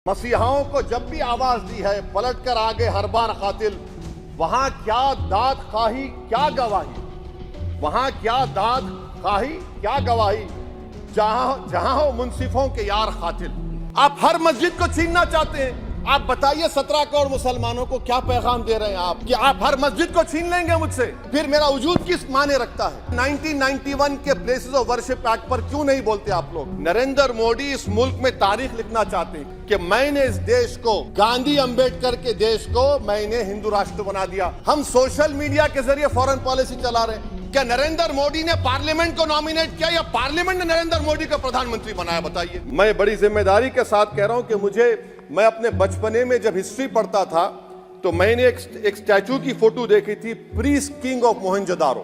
मसीहाओं को जब भी आवाज दी है पलट कर आगे हर बार कातिल, वहां क्या दाद खाही क्या गवाही, वहां क्या दाद खाही क्या गवाही, जहां हो मुंसिफों के यार कातिल। आप हर मस्जिद को छीनना चाहते हैं। आप बताइए 17 करोड़ मुसलमानों को क्या पैगाम दे रहे हैं आप कि आप हर मस्जिद को छीन लेंगे मुझसे, फिर मेरा वजूद किस माने रखता है। 1991 के प्लेसेस ऑफ वर्शिप एक्ट पर क्यों नहीं बोलते आप लोग। नरेंद्र मोदी इस मुल्क में तारीख लिखना चाहते हैं कि मैंने इस देश को, गांधी अंबेडकर के देश को मैंने हिंदू राष्ट्र बना दिया। हम सोशल मीडिया के जरिए फॉरेन पॉलिसी चला रहे हैं। क्या नरेंद्र मोदी ने पार्लियामेंट को नॉमिनेट किया या पार्लियामेंट ने नरेंद्र मोदी को प्रधानमंत्री बनाया, बताइए। मैं बड़ी जिम्मेदारी के साथ कह रहा हूं कि मैं अपने बचपने में जब हिस्ट्री पढ़ता था तो मैंने एक स्टैचू की फोटो देखी थी, प्रीस्ट किंग ऑफ मोहनजोदारो।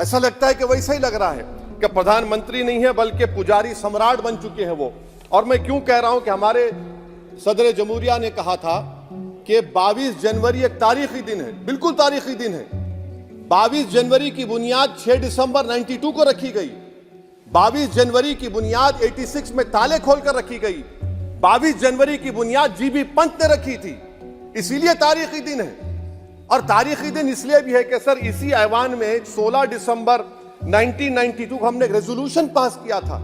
ऐसा लगता है कि वैसा ही लग रहा है कि प्रधानमंत्री नहीं है बल्कि पुजारी सम्राट बन चुके हैं वो। और मैं क्यों कह रहा हूं कि हमारे सदर जमहूरिया ने कहा था कि 22 जनवरी एक तारीखी दिन है, बिल्कुल तारीखी दिन है। 22 जनवरी की बुनियाद 6 दिसंबर 92 को रखी गई। 22 जनवरी की बुनियाद 86 में ताले खोलकर रखी गई। 22 जनवरी की बुनियाद जीबी पंत ने रखी थी। इसीलिए तारीखी दिन है। और तारीखी दिन इसलिए भी है कि सर इसी ऐवान में 16 दिसंबर 1992 को हमने एक रेजोल्यूशन पास किया था।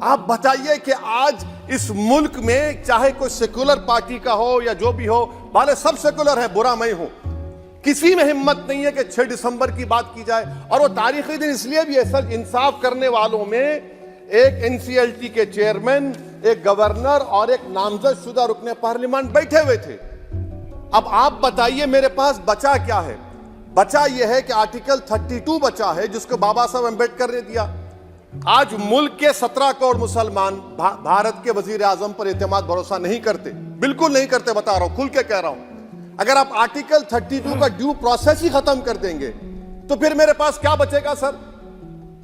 आप बताइए कि आज इस मुल्क में चाहे कोई सेकुलर पार्टी का हो या जो भी हो, भले सब सेकुलर है, बुरा मैं हूं, किसी में हिम्मत नहीं है कि 6 दिसंबर की बात की जाए। और वो तारीखी दिन इसलिए भी है सर, इंसाफ करने वालों में एक एनसीएलटी के चेयरमैन, एक गवर्नर और एक नामजद शुदा रुकने पार्लियामेंट बैठे हुए थे। अब आप बताइए मेरे पास बचा क्या है। बचा यह है कि आर्टिकल 32 बचा है जिसको बाबा साहब अम्बेडकर ने दिया। आज मुल्क के 17 करोड़ मुसलमान भारत के वजीर आजम पर एतमाद भरोसा नहीं करते, बिल्कुल नहीं करते, बता रहा हूं, खुल के कह रहा हूं। अगर आप आर्टिकल 32 का ड्यू प्रोसेस ही खत्म कर देंगे तो फिर मेरे पास क्या बचेगा सर,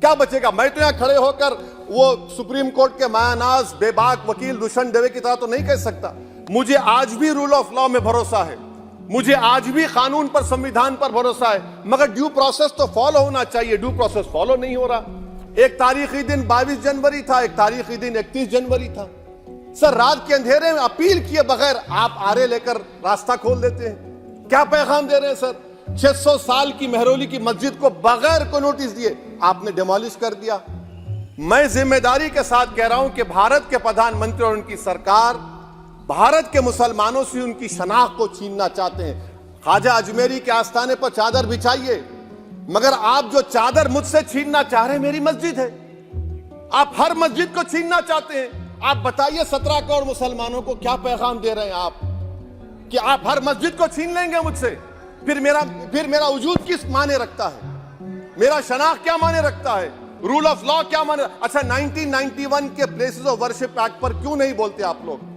क्या बचेगा। मैं तो यहां खड़े होकर वो सुप्रीम कोर्ट के मायानाज बेबाक वकील दुष्यंत दवे की तरह तो नहीं कह सकता। मुझे आज भी रूल ऑफ लॉ में भरोसा है, मुझे आज भी कानून पर, संविधान पर भरोसा है, मगर ड्यू प्रोसेस तो फॉलो होना चाहिए। ड्यू प्रोसेस फॉलो नहीं हो रहा। एक तारीखी दिन 22 जनवरी था, एक तारीखी दिन 31 जनवरी था। सर रात के अंधेरे में अपील किए बगैर आप आरे लेकर रास्ता खोल देते हैं। क्या पैगाम दे रहे हैं सर। 600 साल की मेहरौली की मस्जिद को बगैर को नोटिस दिए आपने डिमोलिश कर दिया। मैं जिम्मेदारी के साथ कह रहा हूं कि भारत के प्रधानमंत्री और उनकी सरकार भारत के मुसलमानों से उनकी शनाख्त को छीनना चाहते हैं। ख्वाजा अजमेरी के आस्थाने पर चादर बिछाइए, मगर आप जो चादर मुझसे छीनना चाह रहे हैं मेरी मस्जिद है। आप हर मस्जिद को छीनना चाहते हैं। आप बताइए 17 करोड़ मुसलमानों को क्या पैगाम दे रहे हैं आप कि आप हर मस्जिद को छीन लेंगे मुझसे, फिर मेरा वजूद किस माने रखता है, मेरा शनाख्त क्या माने रखता है, रूल ऑफ लॉ क्या माने। अच्छा 1991 के प्लेसेस ऑफ वर्शिप एक्ट पर क्यों नहीं बोलते आप लोग।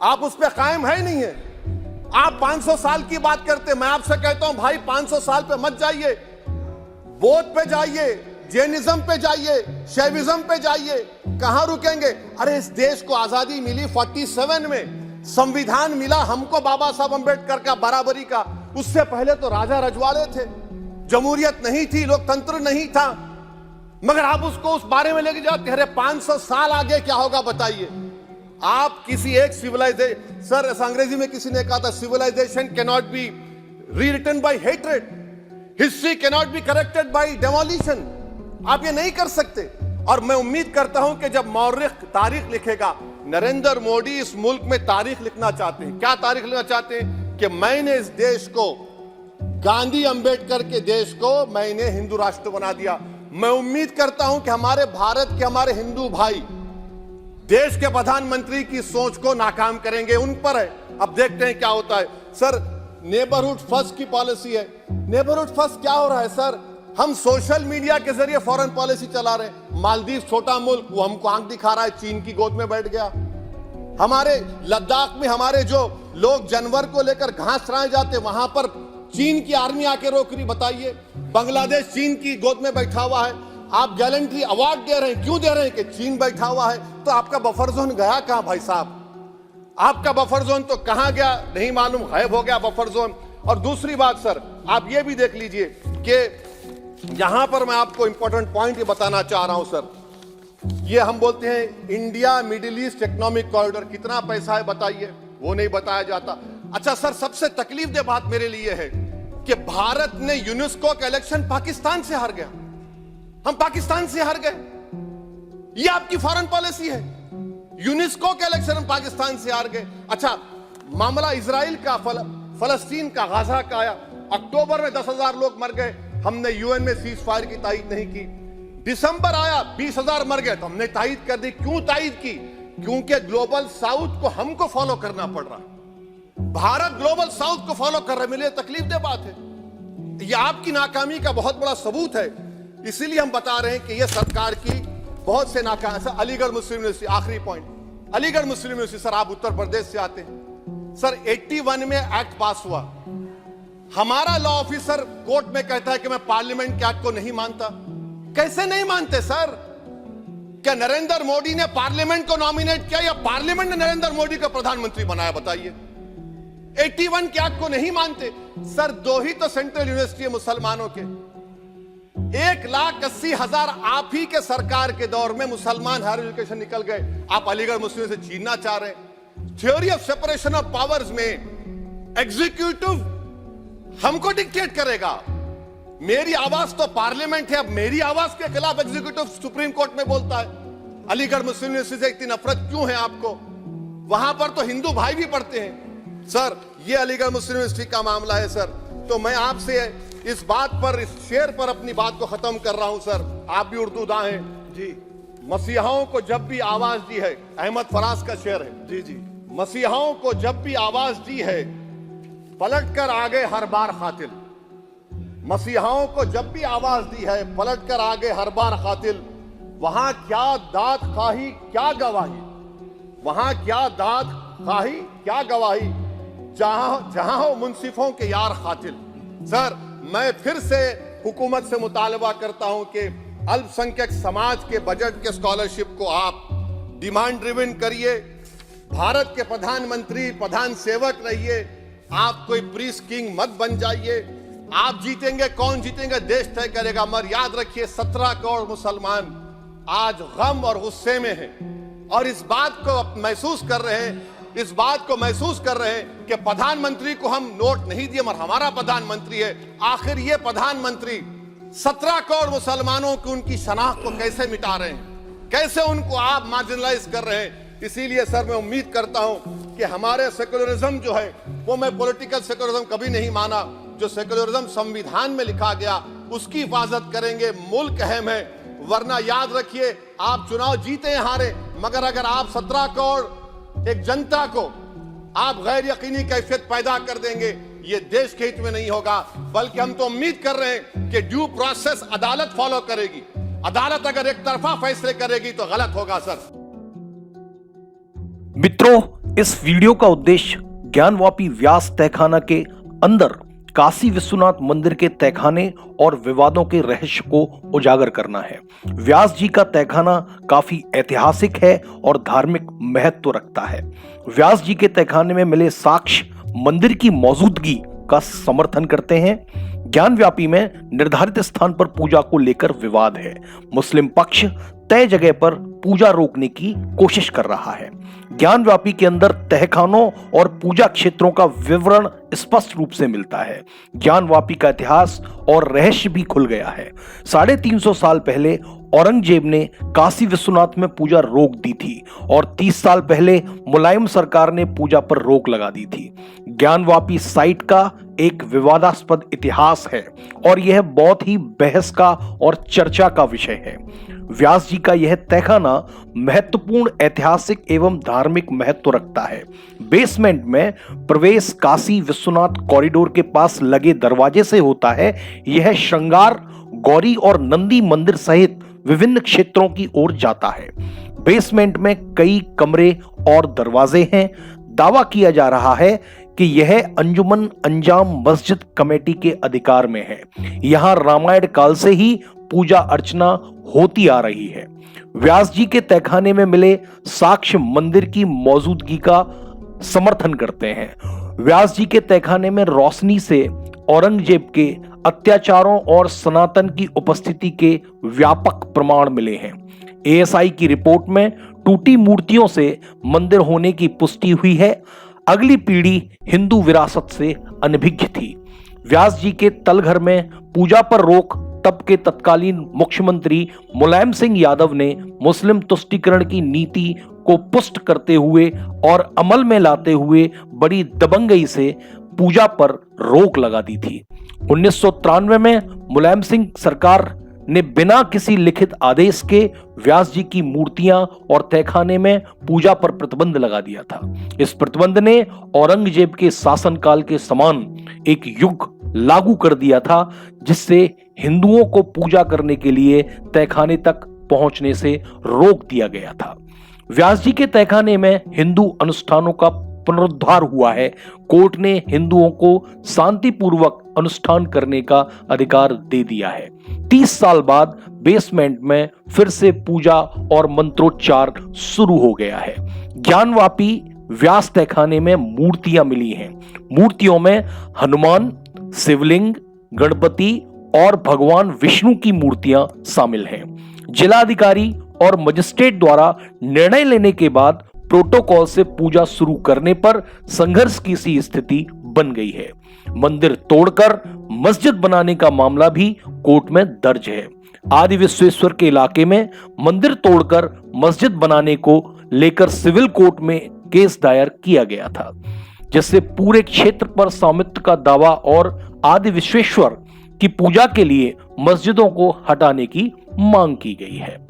आप उस पर कायम है नहीं है। आप 500 साल की बात करते। मैं आपसे कहता हूं भाई 500 साल पे मत जाइए, बौद्ध पे जाइए, जैनिज्म पे जाइए, शैविज्म पे जाइए, कहां रुकेंगे। अरे इस देश को आजादी मिली 47 में, संविधान मिला हमको बाबा साहब अम्बेडकर का, बराबरी का। उससे पहले तो राजा रजवाड़े थे, जमहूरियत नहीं थी, लोकतंत्र नहीं था, मगर आप उसको उस बारे में लेके जाते। अरे 500 साल आगे क्या होगा बताइए। आप किसी एक सिविलाइजेशन, सर अंग्रेजी में किसी ने कहा था civilization can not be rewritten by hatred, history can not be corrected by demolition. आप ये नहीं कर सकते। और मैं उम्मीद करता हूं कि जब मौर्रिख तारीख लिखेगा, नरेंद्र मोदी इस मुल्क में तारीख लिखना चाहते हैं। क्या तारीख लिखना चाहते हैं कि मैंने इस देश को, गांधी अंबेडकर के देश को मैंने हिंदू राष्ट्र बना दिया। मैं उम्मीद करता हूं कि हमारे भारत के, हमारे हिंदू भाई देश के प्रधानमंत्री की सोच को नाकाम करेंगे। उन पर है, अब देखते हैं क्या होता है। सर नेबरहुड फर्स्ट की पॉलिसी है। नेबरहुड फर्स्ट क्या हो रहा है सर। हम सोशल मीडिया के जरिए फॉरेन पॉलिसी चला रहे हैं। मालदीव छोटा मुल्क, वो हमको आंख दिखा रहा है, चीन की गोद में बैठ गया। हमारे लद्दाख में हमारे जो लोग जानवर को लेकर घास चराए जाते, वहां पर चीन की आर्मी आके रोक रही। बताइए बांग्लादेश चीन की गोद में बैठा हुआ है। आप गैलेंट्री अवार्ड दे रहे हैं, क्यों दे रहे हैं कि चीन बैठा हुआ है। तो आपका बफर जोन गया कहां भाई साहब। आपका बफर जोन तो कहां गया नहीं मालूम, गायब हो गया बफर जोन। और दूसरी बात सर, आप ये भी देख लीजिए कि यहां पर मैं आपको इंपॉर्टेंट पॉइंट ये बताना चाह रहा हूं सर। ये हम बोलते हैं India middle east economic corridor, कितना पैसा है बताइए, वो नहीं बताया जाता। अच्छा सर, सबसे तकलीफदेह बात मेरे लिए है कि भारत ने यूनेस्को का इलेक्शन पाकिस्तान से हार गया। हम पाकिस्तान से हार गए, ये आपकी फॉरेन पॉलिसी है। यूनेस्को के इलेक्शन हम पाकिस्तान से हार गए। अच्छा, मामला इजराइल का, फलस्तीन का, गाजा का आया, अक्टूबर में 10,000 लोग मर गए, हमने यूएन में सीज फायर की तायीद नहीं की। दिसंबर आया, 20,000 मर गए, तो हमने तायीद कर दी। क्यों तायीद की? क्योंकि ग्लोबल साउथ को हमको फॉलो करना पड़ रहा है। भारत ग्लोबल साउथ को फॉलो कर रहे, मेरे लिए तकलीफदेह बात है। यह आपकी नाकामी का बहुत बड़ा सबूत है। इसीलिए हम बता रहे हैं कि यह सरकार की बहुत से नाकाम। अलीगढ़ मुस्लिम यूनिवर्सिटी, आखिरी पॉइंट, अलीगढ़ मुस्लिम यूनिवर्सिटी। सर, आप उत्तर प्रदेश से आते हैं। सर, 81 में एक्ट पास हुआ। हमारा लॉ ऑफिसर कोर्ट में कहता है कि मैं पार्लियामेंट के एक्ट को नहीं मानता। कैसे नहीं मानते सर? क्या नरेंद्र मोदी ने पार्लियामेंट को नॉमिनेट किया या पार्लियामेंट ने नरेंद्र मोदी को प्रधानमंत्री बनाया? बताइए। 81 के एक्ट को नहीं मानते। सर, 2 ही तो सेंट्रल यूनिवर्सिटी है मुसलमानों के। 1,80,000 आप ही के सरकार के दौर में मुसलमान हायर एजुकेशन निकल गए। आप अलीगढ़ मुस्लिम से छीनना चाह रहे हैं। Theory of separation of powers में एग्जीक्यूटिव हमको डिक्टेट करेगा। मेरी आवाज तो पार्लियामेंट है, अब मेरी आवाज के खिलाफ एग्जीक्यूटिव सुप्रीम कोर्ट में बोलता है। अलीगढ़ मुस्लिम यूनिवर्सिटी से इतनी नफरत क्यों है आपको? वहां पर तो हिंदू भाई भी पढ़ते हैं। सर, ये अलीगढ़ मुस्लिम यूनिवर्सिटी का मामला है सर। तो मैं आपसे इस बात पर, इस शेर पर अपनी बात को खत्म कर रहा हूं सर। आप भी उर्दूदां हैं जी। मसीहाओं को जब भी आवाज दी है, अहमद फराज का शेर है जी जी। मसीहाओं को जब भी आवाज दी है, पलट कर आ गए हर बार कातिल। मसीहाओं को जब भी आवाज दी है, पलट कर आ गए हर बार कातिल। वहां क्या दाद खाही, क्या गवाही, वहां क्या दाद खाही, क्या गवाही, जहां हो मुंसिफों के यार कातिल। सर, मैं फिर से हुकूमत से मुतालबा करता हूं कि अल्पसंख्यक समाज के बजट के स्कॉलरशिप को आप डिमांड ड्रिवन करिए। भारत के प्रधानमंत्री, प्रधान सेवक रहिए। आप कोई प्रीस किंग मत बन जाइए। आप जीतेंगे, कौन जीतेंगे देश तय करेगा। मगर याद रखिए, 17 करोड़ मुसलमान आज गम और गुस्से में हैं और इस बात को महसूस कर रहे हैं, इस बात को महसूस कर रहे हैं कि प्रधानमंत्री को हम नोट नहीं दिए, मगर हमारा प्रधानमंत्री है। आखिर ये प्रधानमंत्री 17 करोड़ मुसलमानों की उनकी शनाख्त को कैसे मिटा रहे हैं, कैसे उनको आप मार्जिनलाइज कर रहे हैं। इसीलिए सर, मैं उम्मीद करता हूं कि हमारे सेक्युलरिज्म जो है, वो मैं पॉलिटिकल सेक्युलरिज्म कभी नहीं माना। जो सेक्युलरिज्म संविधान में लिखा गया, उसकी हिफाजत करेंगे। मुल्क अहम है, वरना याद रखिए, आप चुनाव जीते या हारे, मगर अगर आप 17 करोड़ एक जनता को आप गैर यकीनी कैफियत पैदा कर देंगे, ये देश के हित में नहीं होगा। बल्कि हम तो उम्मीद कर रहे हैं कि ड्यू प्रोसेस अदालत फॉलो करेगी। अदालत अगर एक तरफा फैसले करेगी तो गलत होगा सर। मित्रों, इस वीडियो का उद्देश्य ज्ञानवापी व्यास तहखाना के अंदर काशी विश्वनाथ मंदिर के तहखाने और विवादों के रहस्य को उजागर करना है। व्यास जी का तहखाना काफी ऐतिहासिक है और धार्मिक महत्व रखता है। व्यास जी के तहखाने में मिले साक्ष्य मंदिर की मौजूदगी का समर्थन करते हैं। ज्ञानव्यापी में निर्धारित स्थान पर पूजा को लेकर विवाद है। मुस्लिम पक्ष तय जगह पर पूजा रोकने की कोशिश कर रहा है। ज्ञानव्यापी के अंदर तहखानों और पूजा क्षेत्रों का विवरण स्पष्ट रूप से मिलता है। ज्ञानवापी का इतिहास और रहस्य भी खुल गया है। 350 साल पहले औरंगजेब ने काशी विश्वनाथ में पूजा रोक दी थी और 30 साल पहले मुलायम सरकार ने पूजा पर रोक लगा दी थी। ज्ञानवापी साइट का एक विवादास्पद इतिहास है और यह बहुत ही बहस का और चर्चा का विषय है। व्यास जी का यह तहखाना महत्वपूर्ण ऐतिहासिक एवं धार्मिक महत्व रखता है। बेसमेंट में प्रवेश काशी विश्वनाथ कॉरिडोर के पास लगे दरवाजे से होता है। यह श्रृंगार, गौरी और नंदी मंदिर सहित विभिन्न क्षेत्रों की ओर जाता है। बेसमेंट में कई कमरे और दरवाजे हैं। दावा किया जा रहा है कि यह अंजुमन अंजाम मस्जिद कमेटी के अधिकार में है। यहां रामायण काल से ही पूजा अर्चना होती आ रही है। व्यास जी के तहखाने में मिले साक्ष्य मंदिर की मौजूदगी का समर्थन करते हैं। व्यास जी के तहखाने में रोशनी से औरंगजेब के अत्याचारों और सनातन की उपस्थिति के व्यापक प्रमाण मिले हैं। एएसआई की रिपोर्ट में टूटी मूर्तियों से मंदिर होने की पुष्टि हुई है। अगली पीढ़ी हिंदू विरासत से अनभिज्ञ थी। व्यास जी के तलघर में पूजा पर रोक तब के तत्कालीन मुख्यमंत्री मुलायम सिंह यादव ने मुस्लिम तुष्टीकरण की नीति को पुष्ट करते हुए और अमल में लाते हुए बड़ी दबंगई से पूजा पर रोक लगा दी थी। 1993 में मुलायम सिंह सरकार ने बिना किसी लिखित आदेश के व्यास जी की मूर्तियां और तहखाने में पूजा पर प्रतिबंध लगा दिया था। इस प्रतिबंध ने औरंगजेब के शासनकाल के समान एक युग लागू कर दिया था, जिससे हिंदुओं को पूजा करने के लिए तहखाने तक पहुंचने से रोक दिया गया था। व्यास जी के तहखाने में हिंदू अनुष्ठानों का पुनरुद्धार हुआ है। कोर्ट ने हिंदुओं को शांतिपूर्वक अनुष्ठान करने का अधिकार दे दिया है। 30 साल बाद बेसमेंट में फिर से पूजा और मंत्रोच्चार शुरू हो गया है। ज्ञानवापी व्यास तहखाने में मूर्तियां मिली हैं। मूर्तियों में हनुमान, शिवलिंग, गणपति और भगवान विष्णु की मूर्तियां शामिल हैं। जिलाधिकारी और मजिस्ट्रेट द्वारा निर्णय लेने के बाद प्रोटोकॉल से पूजा शुरू करने पर संघर्ष की सी स्थिति बन गई है। मंदिर तोड़कर मस्जिद बनाने का मामला भी कोर्ट में दर्ज है। आदि विश्वेश्वर के इलाके में मंदिर तोड़कर मस्जिद बनाने को लेकर सिविल कोर्ट में केस दायर किया गया था, जिससे पूरे क्षेत्र पर स्वामित्व का दावा और आदि विश्वेश्वर की पूजा के लिए मस्जिदों को हटाने की मांग की गई है।